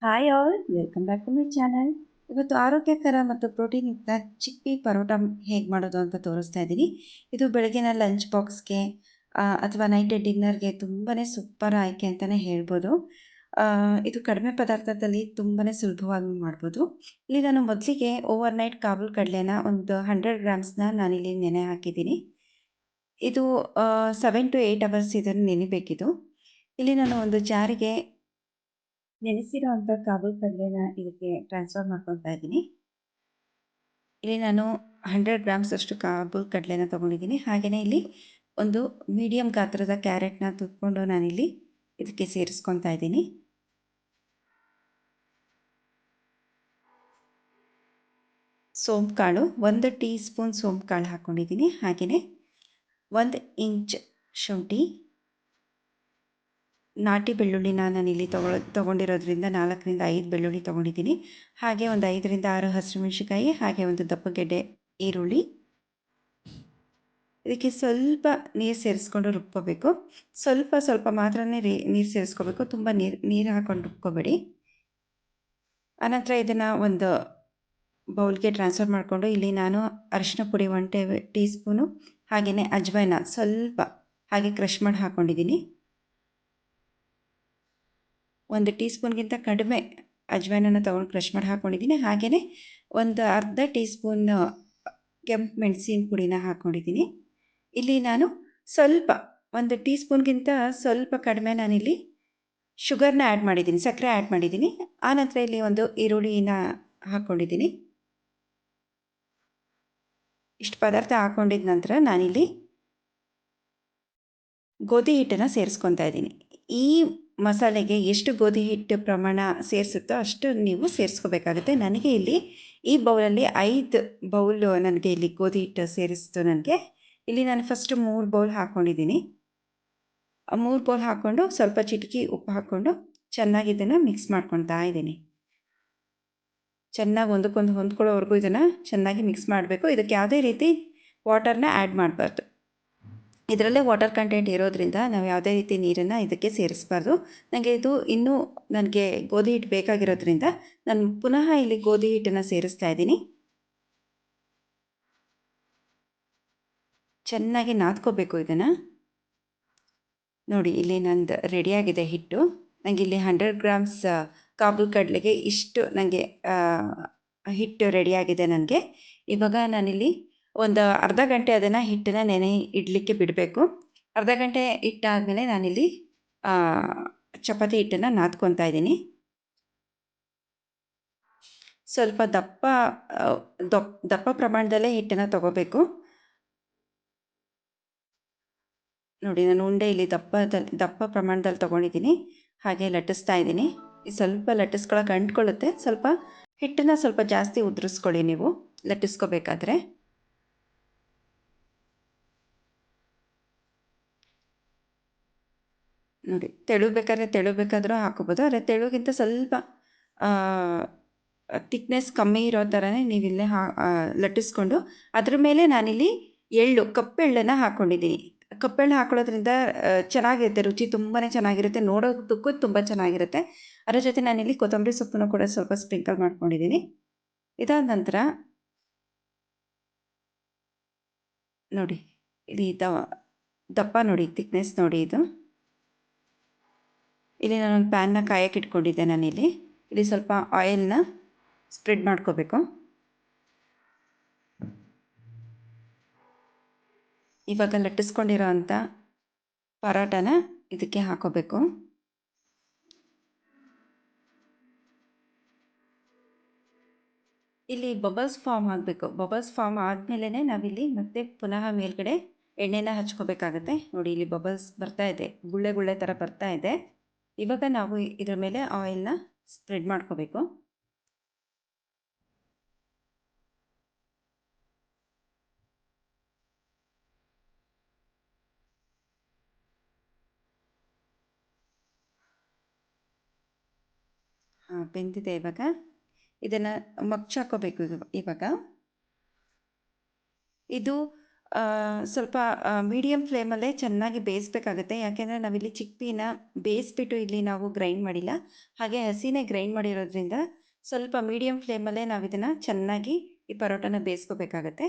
Hi all, welcome back to my channel. ಇವತ್ತು ಆರೋಗ್ಯಕರ ಮತ್ತು ಪ್ರೋಟೀನ್ ಯುಕ್ತ ಚಿಕ್ಕಿ ಪರೋಟ ಹೇಗೆ ಮಾಡೋದು ಅಂತ ತೋರಿಸ್ತಾ ಇದ್ದೀನಿ. ಇದು ಬೆಳಗಿನ ಲಂಚ್ ಬಾಕ್ಸ್ಗೆ ಅಥವಾ ನೈಟ್ ಡಿನ್ನರ್ಗೆ ತುಂಬಾ ಸೂಪರ್ ಆಯ್ಕೆ ಅಂತಲೇ ಹೇಳ್ಬೋದು. ಇದು ಕಡಿಮೆ ಪದಾರ್ಥದಲ್ಲಿ ತುಂಬಾ ಸುಲಭವಾಗಿ ಮಾಡ್ಬೋದು. ಇಲ್ಲಿ ನಾನು ಮೊದಲಿಗೆ ಓವರ್ ನೈಟ್ ಕಾಬೂಲ್ ಕಡಲೆನ ಒಂದು 100 ಗ್ರಾಮ್ಸ್ನ ನಾನಿಲ್ಲಿ ನೆನೆ ಹಾಕಿದ್ದೀನಿ. ಇದು 7 to 8 ಅವರ್ಸ್ ಇದನ್ನು ನೆನಿಬೇಕಿದು. ಇಲ್ಲಿ ನಾನು ಒಂದು ಜಾರಿಗೆ ನೆನೆಸಿರೋ ಅಂಥ ಕಾಬೂಲ್ ಕಡಲೆನ ಇದಕ್ಕೆ ಟ್ರಾನ್ಸ್ಫರ್ ಮಾಡ್ಕೊತಾ ಇದ್ದೀನಿ. ಇಲ್ಲಿ ನಾನು 100 ಗ್ರಾಮ್ಸ್ ಅಷ್ಟು ಕಾಬೂಲ್ ಕಡಲೆನ ತೊಗೊಂಡಿದ್ದೀನಿ. ಹಾಗೆಯೇ ಇಲ್ಲಿ ಒಂದು ಮೀಡಿಯಮ್ ಗಾತ್ರದ ಕ್ಯಾರೆಟ್ನ ತುರ್ಕೊಂಡು ನಾನಿಲ್ಲಿ ಇದಕ್ಕೆ ಸೇರಿಸ್ಕೊತಾ ಇದ್ದೀನಿ. ಸೋಂಪು ಕಾಳು 1 ಟೀ ಸ್ಪೂನ್ ಸೋಂಪು ಕಾಳು ಹಾಕ್ಕೊಂಡಿದ್ದೀನಿ. ಹಾಗೆಯೇ 1 ಇಂಚ್ ಶುಂಠಿ, ನಾಟಿ ಬೆಳ್ಳುಳ್ಳಿನ ನಾನಿಲ್ಲಿ ತೊಗೊಂಡಿರೋದ್ರಿಂದ 4ರಿಂದ 5 ಬೆಳ್ಳುಳ್ಳಿ ತೊಗೊಂಡಿದ್ದೀನಿ. ಹಾಗೆ ಒಂದು 5ರಿಂದ 6 ಹಸಿಮೆಣಸಿನಕಾಯಿ, ಹಾಗೆ ಒಂದು ದಪ್ಪ ಗೆಡ್ಡೆ ಈರುಳ್ಳಿ. ಇದಕ್ಕೆ ಸ್ವಲ್ಪ ನೀರು ಸೇರಿಸ್ಕೊಂಡು ರುಬ್ಕೋಬೇಕು. ಸ್ವಲ್ಪ ಮಾತ್ರನೇ ನೀರು ಸೇರಿಸ್ಕೋಬೇಕು, ತುಂಬ ನೀರು ಹಾಕ್ಕೊಂಡು ರುಬ್ಕೋಬೇಡಿ. ಆನಂತರ ಇದನ್ನು ಒಂದು ಬೌಲ್ಗೆ ಟ್ರಾನ್ಸ್ಫರ್ ಮಾಡಿಕೊಂಡು ಇಲ್ಲಿ ನಾನು ಅರಿಶಿನ ಪುಡಿ 1 ಟೀ ಸ್ಪೂನು, ಹಾಗೆಯೇ ಅಜ್ವೈನ ಸ್ವಲ್ಪ ಹಾಗೆ ಕ್ರಷ್ ಮಾಡಿ ಹಾಕ್ಕೊಂಡಿದ್ದೀನಿ. 1 ಟೀ ಸ್ಪೂನ್ಗಿಂತ ಕಡಿಮೆ ಅಜ್ವೈನನ್ನು ತೊಗೊಂಡು ಕ್ರಷ್ ಮಾಡಿ ಹಾಕ್ಕೊಂಡಿದ್ದೀನಿ. ಹಾಗೆಯೇ ಒಂದು ಅರ್ಧ ಟೀ ಸ್ಪೂನ್ ಕೆಂಪು ಮೆಣಸಿನ ಪುಡಿನ ಹಾಕ್ಕೊಂಡಿದ್ದೀನಿ. ಇಲ್ಲಿ ನಾನು ಸ್ವಲ್ಪ 1 ಟೀ ಸ್ಪೂನ್ಗಿಂತ ಸ್ವಲ್ಪ ಕಡಿಮೆ ನಾನಿಲ್ಲಿ ಶುಗರ್ನ ಆ್ಯಡ್ ಮಾಡಿದ್ದೀನಿ, ಸಕ್ಕರೆ ಆ್ಯಡ್ ಮಾಡಿದ್ದೀನಿ. ಆನಂತರ ಇಲ್ಲಿ ಒಂದು ಈರುಳ್ಳಿನ ಹಾಕ್ಕೊಂಡಿದ್ದೀನಿ. ಇಷ್ಟು ಪದಾರ್ಥ ಹಾಕ್ಕೊಂಡಿದ್ದ ನಂತರ ನಾನಿಲ್ಲಿ ಗೋಧಿ ಹಿಟ್ಟನ್ನು ಸೇರಿಸ್ಕೊತಾ ಇದ್ದೀನಿ. ಈ ಮಸಾಲೆಗೆ ಎಷ್ಟು ಗೋಧಿ ಹಿಟ್ಟು ಪ್ರಮಾಣ ಸೇರಿಸುತ್ತೋ ಅಷ್ಟು ನೀವು ಸೇರಿಸ್ಕೋಬೇಕಾಗುತ್ತೆ. ನನಗೆ ಇಲ್ಲಿ ಈ ಬೌಲಲ್ಲಿ 5 ಬೌಲು ನನಗೆ ಇಲ್ಲಿ ಗೋಧಿ ಹಿಟ್ಟು ಸೇರಿಸ್ತು ನನಗೆ. ಇಲ್ಲಿ ನಾನು ಫಸ್ಟ್ 3 ಬೌಲ್ ಹಾಕ್ಕೊಂಡಿದ್ದೀನಿ. 3 ಬೌಲ್ ಹಾಕ್ಕೊಂಡು ಸ್ವಲ್ಪ ಚಿಟಿಕೆ ಉಪ್ಪು ಹಾಕ್ಕೊಂಡು ಚೆನ್ನಾಗಿ ಇದನ್ನು ಮಿಕ್ಸ್ ಮಾಡ್ಕೊತಾ ಇದ್ದೀನಿ. ಚೆನ್ನಾಗಿ ಒಂದಕ್ಕೊಂದು ಹೊಂದ್ಕೊಳ್ಳೋವರೆಗೂ ಇದನ್ನು ಚೆನ್ನಾಗಿ ಮಿಕ್ಸ್ ಮಾಡಬೇಕು. ಇದಕ್ಕೆ ಯಾವುದೇ ರೀತಿ ವಾಟರ್ನ ಆ್ಯಡ್ ಮಾಡಬಾರ್ದು. ಇದರಲ್ಲೇ ವಾಟರ್ ಕಂಟೆಂಟ್ ಇರೋದ್ರಿಂದ ನಾವು ಯಾವುದೇ ರೀತಿ ನೀರನ್ನು ಇದಕ್ಕೆ ಸೇರಿಸಬಾರ್ದು. ನನಗೆ ಗೋಧಿ ಹಿಟ್ಟು ಬೇಕಾಗಿರೋದ್ರಿಂದ ನಾನು ಪುನಃ ಇಲ್ಲಿ ಗೋಧಿ ಹಿಟ್ಟನ್ನು ಸೇರಿಸ್ತಾ ಇದ್ದೀನಿ. ಚೆನ್ನಾಗಿ ನಾದ್ಕೋಬೇಕು ಇದನ್ನು. ನೋಡಿ, ಇಲ್ಲಿ ನಂದು ರೆಡಿಯಾಗಿದೆ ಹಿಟ್ಟು. ನನಗೆ ಇಲ್ಲಿ 100 ಗ್ರಾಮ್ಸ್ ಕಾಬೂಲ್ ಕಡಲೆಗೆ ಇಷ್ಟು ನನಗೆ ಹಿಟ್ಟು ರೆಡಿಯಾಗಿದೆ ನನಗೆ. ಇವಾಗ ನಾನಿಲ್ಲಿ ಒಂದು ಅರ್ಧ ಗಂಟೆ ಅದನ್ನು ಹಿಟ್ಟನ್ನು ನೆನೆ ಇಡಲಿಕ್ಕೆ ಬಿಡಬೇಕು. ಅರ್ಧ ಗಂಟೆ ಇಟ್ಟಾದಮೇಲೆ ನಾನಿಲ್ಲಿ ಚಪಾತಿ ಹಿಟ್ಟನ್ನು ನಾದ್ಕೊತಾ ಇದ್ದೀನಿ. ಸ್ವಲ್ಪ ದಪ್ಪ ಪ್ರಮಾಣದಲ್ಲೇ ಹಿಟ್ಟನ್ನು ತೊಗೋಬೇಕು. ನೋಡಿ, ನಾನು ಉಂಡೆ ಇಲ್ಲಿ ದಪ್ಪ ಪ್ರಮಾಣದಲ್ಲಿ ತೊಗೊಂಡಿದ್ದೀನಿ. ಹಾಗೆ ಲಟ್ಟಿಸ್ತಾ ಇದ್ದೀನಿ. ಸ್ವಲ್ಪ ಲಟ್ಟಿಸ್ಕೊಳಕ್ಕೆ ಅಂಟ್ಕೊಳ್ಳುತ್ತೆ. ಸ್ವಲ್ಪ ಹಿಟ್ಟನ್ನು ಸ್ವಲ್ಪ ಜಾಸ್ತಿ ಉದುರಿಸ್ಕೊಳ್ಳಿ ನೀವು ಲಟ್ಟಿಸ್ಕೋಬೇಕಾದ್ರೆ. ನೋಡಿ, ತೆಳುಬೇಕಾದ್ರೂ ಹಾಕೋಬೋದು. ಆದರೆ ತೆಳುಗಿಂತ ಸ್ವಲ್ಪ ತಿಕ್ನೆಸ್ ಕಮ್ಮಿ ಇರೋ ಥರನೇ ನೀವಿಲ್ಲೇ ಲಟ್ಟಿಸ್ಕೊಂಡು ಅದ್ರ ಮೇಲೆ ನಾನಿಲ್ಲಿ ಕಪ್ಪೆಳ್ಳನ್ನು ಹಾಕ್ಕೊಂಡಿದ್ದೀನಿ. ಕಪ್ಪೆಳ್ಳು ಹಾಕೊಳ್ಳೋದ್ರಿಂದ ಚೆನ್ನಾಗಿರುತ್ತೆ, ರುಚಿ ತುಂಬಾ ಚೆನ್ನಾಗಿರುತ್ತೆ, ನೋಡೋದಕ್ಕೂ ತುಂಬ ಚೆನ್ನಾಗಿರುತ್ತೆ. ಅದರ ಜೊತೆ ನಾನಿಲ್ಲಿ ಕೊತ್ತಂಬರಿ ಸೊಪ್ಪನ್ನು ಕೂಡ ಸ್ವಲ್ಪ ಸ್ಪ್ರಿಂಕಲ್ ಮಾಡ್ಕೊಂಡಿದ್ದೀನಿ. ಇದಾದ ನಂತರ ನೋಡಿ, ಇಲ್ಲಿ ದಪ್ಪ ನೋಡಿ, ತಿಕ್ನೆಸ್ ನೋಡಿ ಇದು. ಇಲ್ಲಿ ನಾನೊಂದು ಪ್ಯಾನ್ನ ಕಾಯಕ್ಕೆ ಇಟ್ಕೊಂಡಿದ್ದೆ. ಇಲ್ಲಿ ಸ್ವಲ್ಪ ಆಯಿಲ್ನ ಸ್ಪ್ರೆಡ್ ಮಾಡ್ಕೋಬೇಕು. ಇವಾಗ ಲಟ್ಟಿಸ್ಕೊಂಡಿರೋ ಅಂಥ ಪರೋಟನ ಇದಕ್ಕೆ ಹಾಕೋಬೇಕು. ಇಲ್ಲಿ ಬಬಲ್ಸ್ ಫಾರ್ಮ್ ಆಗಬೇಕು. ಬಬಲ್ಸ್ ಫಾರ್ಮ್ ಆದಮೇಲೆ ನಾವಿಲ್ಲಿ ಮತ್ತೆ ಪುನಃ ಮೇಲ್ಗಡೆ ಎಣ್ಣೆನ ಹಚ್ಕೋಬೇಕಾಗತ್ತೆ. ನೋಡಿ, ಇಲ್ಲಿ ಬಬಲ್ಸ್ ಬರ್ತಾ ಇದೆ, ಗುಳ್ಳೆ ಥರ ಬರ್ತಾ ಇದೆ. ಇವಾಗ ನಾವು ಇದರ ಮೇಲೆ ಆಯಿಲ್ನ ಸ್ಪ್ರೆಡ್ ಮಾಡ್ಕೋಬೇಕು. ಬೆಂದಿದೆ. ಇವಾಗ ಇದನ್ನು ಮಗ್ಚಾಕೋಬೇಕು. ಇವಾಗ ಇದು ಸ್ವಲ್ಪ ಮೀಡಿಯಮ್ ಫ್ಲೇಮಲ್ಲೇ ಚೆನ್ನಾಗಿ ಬೇಯಿಸ್ಬೇಕಾಗುತ್ತೆ. ಯಾಕೆಂದರೆ ನಾವಿಲ್ಲಿ ಚಿಕ್ಪೀನ ಬೇಯಿಸ್ಬಿಟ್ಟು ಇಲ್ಲಿ ನಾವು ಗ್ರೈಂಡ್ ಮಾಡಿಲ್ಲ, ಹಾಗೆ ಹಸಿನೇ ಗ್ರೈಂಡ್ ಮಾಡಿರೋದ್ರಿಂದ ಸ್ವಲ್ಪ ಮೀಡಿಯಮ್ ಫ್ಲೇಮಲ್ಲೇ ನಾವು ಇದನ್ನು ಚೆನ್ನಾಗಿ ಈ ಪರೋಟನ ಬೇಯಿಸ್ಕೋಬೇಕಾಗತ್ತೆ.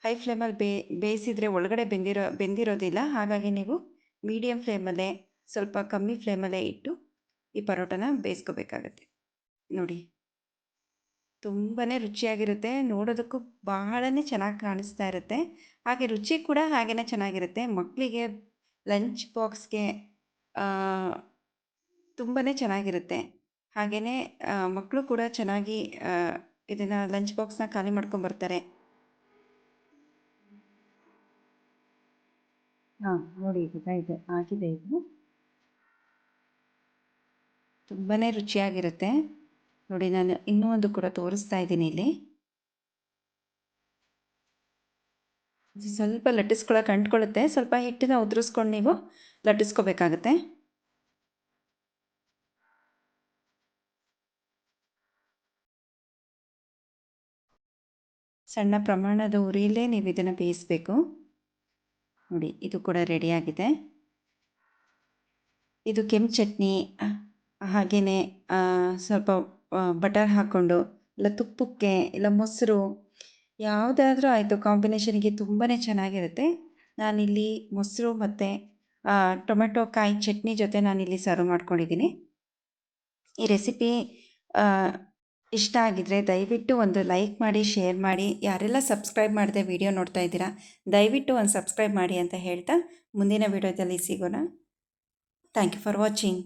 ಹೈ ಫ್ಲೇಮಲ್ಲಿ ಬೇಯಿಸಿದರೆ ಒಳಗಡೆ ಬೆಂದಿರೋದಿಲ್ಲ. ಹಾಗಾಗಿ ನೀವು ಮೀಡಿಯಮ್ ಫ್ಲೇಮಲ್ಲೇ, ಸ್ವಲ್ಪ ಕಮ್ಮಿ ಫ್ಲೇಮಲ್ಲೇ ಇಟ್ಟು ಈ ಪರೋಟನ ಬೇಯಿಸ್ಕೋಬೇಕಾಗತ್ತೆ. ನೋಡಿ, ತುಂಬಾ ರುಚಿಯಾಗಿರುತ್ತೆ. ನೋಡೋದಕ್ಕೂ ಬಹಳನೇ ಚೆನ್ನಾಗಿ ಕಾಣಿಸ್ತಾ ಇರುತ್ತೆ. ಹಾಗೆ ರುಚಿ ಕೂಡ ಹಾಗೇ ಚೆನ್ನಾಗಿರುತ್ತೆ. ಮಕ್ಕಳಿಗೆ ಲಂಚ್ ಬಾಕ್ಸ್ಗೆ ತುಂಬಾ ಚೆನ್ನಾಗಿರುತ್ತೆ. ಹಾಗೆಯೇ ಮಕ್ಕಳು ಕೂಡ ಚೆನ್ನಾಗಿ ಇದನ್ನು ಲಂಚ್ ಬಾಕ್ಸ್ನ ಖಾಲಿ ಮಾಡ್ಕೊಂಬರ್ತಾರೆ. ಹಾಂ, ನೋಡಿ ಇದು ಆಗಿದೆ. ಇದು ತುಂಬಾ ರುಚಿಯಾಗಿರುತ್ತೆ. ನೋಡಿ, ನಾನು ಇನ್ನೂ ಒಂದು ಕೂಡ ತೋರಿಸ್ತಾ ಇದ್ದೀನಿ ಇಲ್ಲಿ. ಸ್ವಲ್ಪ ಲಟ್ಟಿಸ್ಕೊಳಕ್ಕೆ ಅಂಟ್ಕೊಳ್ಳುತ್ತೆ. ಸ್ವಲ್ಪ ಹಿಟ್ಟನ್ನ ಉದುರಿಸ್ಕೊಂಡು ನೀವು ಲಟ್ಟಿಸ್ಕೋಬೇಕಾಗತ್ತೆ. ಸಣ್ಣ ಪ್ರಮಾಣದ ಉರಿಯಲ್ಲೇ ನೀವು ಇದನ್ನು ಬೇಯಿಸಬೇಕು. ನೋಡಿ, ಇದು ಕೂಡ ರೆಡಿಯಾಗಿದೆ. ಇದು ಕೆಂಪು ಚಟ್ನಿ, ಹಾಗೆಯೇ ಸ್ವಲ್ಪ ಬಟರ್ ಹಾಕ್ಕೊಂಡು, ಇಲ್ಲ ತುಪ್ಪಕ್ಕೆ, ಇಲ್ಲ ಮೊಸರು, ಯಾವುದಾದ್ರೂ ಆಯಿತು, ಕಾಂಬಿನೇಷನ್ಗೆ ತುಂಬಾ ಚೆನ್ನಾಗಿರುತ್ತೆ. ನಾನಿಲ್ಲಿ ಮೊಸರು ಮತ್ತು ಟೊಮೆಟೊ ಕಾಯಿ ಚಟ್ನಿ ಜೊತೆ ನಾನಿಲ್ಲಿ ಸರ್ವ್ ಮಾಡ್ಕೊಂಡಿದ್ದೀನಿ. ಈ ರೆಸಿಪಿ ಇಷ್ಟ ಆಗಿದ್ದರೆ ದಯವಿಟ್ಟು ಒಂದು ಲೈಕ್ ಮಾಡಿ, ಶೇರ್ ಮಾಡಿ. ಯಾರೆಲ್ಲ ಸಬ್ಸ್ಕ್ರೈಬ್ ಮಾಡದೆ ವಿಡಿಯೋ ನೋಡ್ತಾ ಇದ್ದೀರಾ, ದಯವಿಟ್ಟು ಒಂದು ಸಬ್ಸ್ಕ್ರೈಬ್ ಮಾಡಿ ಅಂತ ಹೇಳ್ತಾ ಮುಂದಿನ ವಿಡಿಯೋದಲ್ಲಿ ಸಿಗೋಣ. Thank you for watching.